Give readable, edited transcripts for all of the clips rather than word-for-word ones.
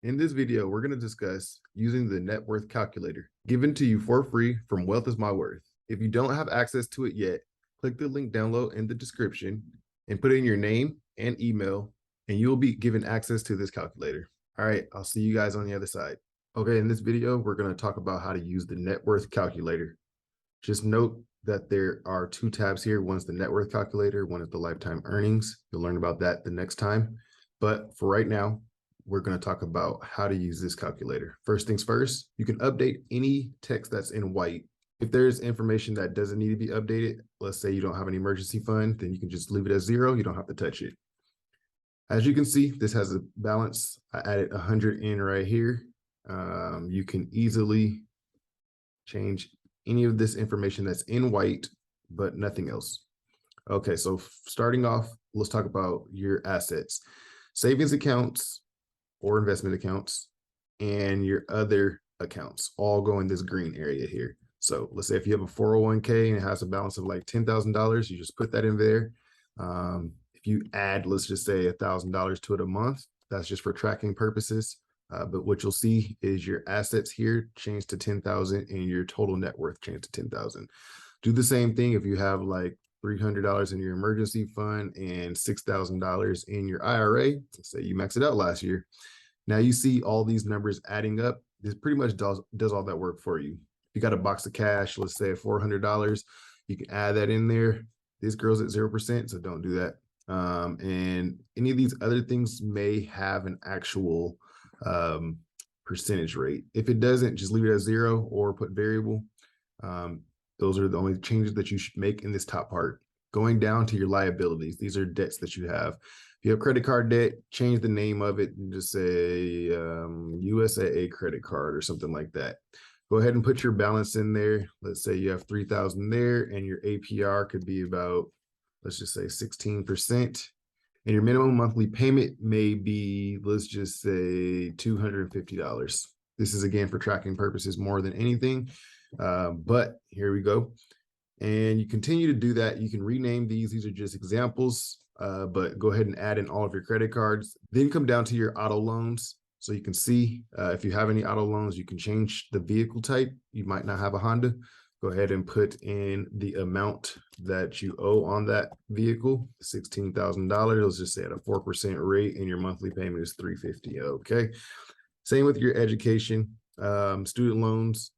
In this video, we're going to discuss using the net worth calculator given to you for free from Wealth is My Worth. If you don't have access to it yet, click the link down below in the description and put in your name and email, and you'll be given access to this calculator. All right, I'll see you guys on the other side. Okay, in this video, we're going to talk about how to use the net worth calculator. Just note that there are two tabs here. One's the net worth calculator, one is the lifetime earnings. You'll learn about that the next time. But for right now, we're going to talk about how to use this calculator. First things first, you can update any text that's in white. If there's information that doesn't need to be updated, let's say you don't have an emergency fund, then you can just leave it as 0. You don't have to touch it. As you can see, this has a balance. I added 100 in right here. You can easily change any of this information that's in white, but nothing else. Okay, so starting off, let's talk about your assets. Savings accounts or investment accounts and your other accounts all go in this green area here. So let's say if you have a 401k and it has a balance of like $10,000, you just put that in there. If you add, let's just say $1,000 to it a month, that's just for tracking purposes. But what you'll see is your assets here change to 10,000 and your total net worth change to 10,000. Do the same thing if you have like $300 in your emergency fund and $6,000 in your IRA. Let's say you maxed it out last year. Now you see all these numbers adding up. This pretty much does all that work for you. If you got a box of cash, let's say $400, you can add that in there. This grows at 0%, so don't do that. And any of these other things may have an actual percentage rate. If it doesn't, just leave it at 0 or put variable. Those are the only changes that you should make in this top part. Going down to your liabilities, these are debts that you have. If you have credit card debt, change the name of it and just say USAA credit card or something like that. Go ahead and put your balance in there. Let's say you have 3,000 there and your APR could be about, let's just say 16%. And your minimum monthly payment may be, let's just say $250. This is again for tracking purposes more than anything. But here we go. And you continue to do that. You can rename these. These are just examples, but go ahead and add in all of your credit cards. Then come down to your auto loans. So you can see if you have any auto loans, you can change the vehicle type. You might not have a Honda. Go ahead and put in the amount that you owe on that vehicle, $16,000. Let's just say at a 4% rate, and your monthly payment is $350. Okay. Same with your education, student loans.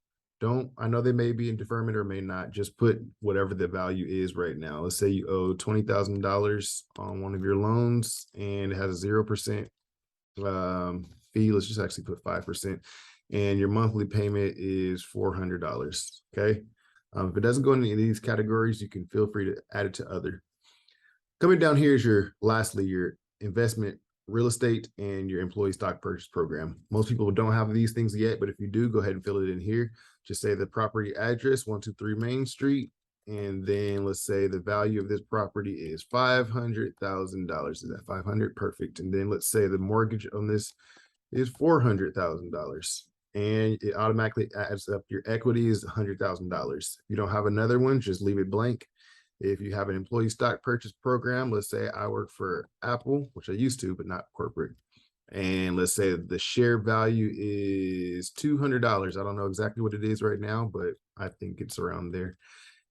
I know they may be in deferment or may not. Just put whatever the value is right now. Let's say you owe $20,000 on one of your loans and it has a 0% fee. Let's just actually put 5%. And your monthly payment is $400. Okay. If it doesn't go into any of these categories, you can feel free to add it to other. Coming down here is lastly, your investment real estate and your employee stock purchase program. Most people don't have these things yet, but if you do, go ahead and fill it in here. Just say the property address, 123 Main Street. And then let's say the value of this property is $500,000. Is that 500? Perfect. And then let's say the mortgage on this is $400,000. And it automatically adds up. Your equity is $100,000. If you don't have another one, just leave it blank. If you have an employee stock purchase program, let's say I work for Apple, which I used to, but not corporate. And let's say the share value is $200. I don't know exactly what it is right now, but I think it's around there.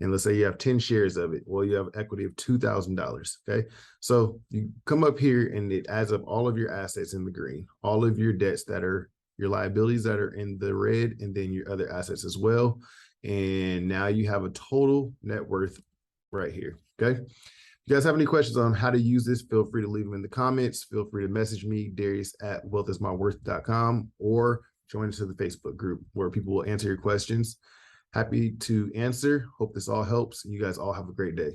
And let's say you have 10 shares of it. Well, you have equity of $2,000. Okay. So you come up here and it adds up all of your assets in the green, all of your debts that are your liabilities that are in the red, and then your other assets as well. And now you have a total net worth right here. Okay. If you guys have any questions on how to use this, feel free to leave them in the comments. Feel free to message me, Darius at wealthismyworth.com, or join us to the Facebook group where people will answer your questions. Happy to answer. Hope this all helps. You guys all have a great day.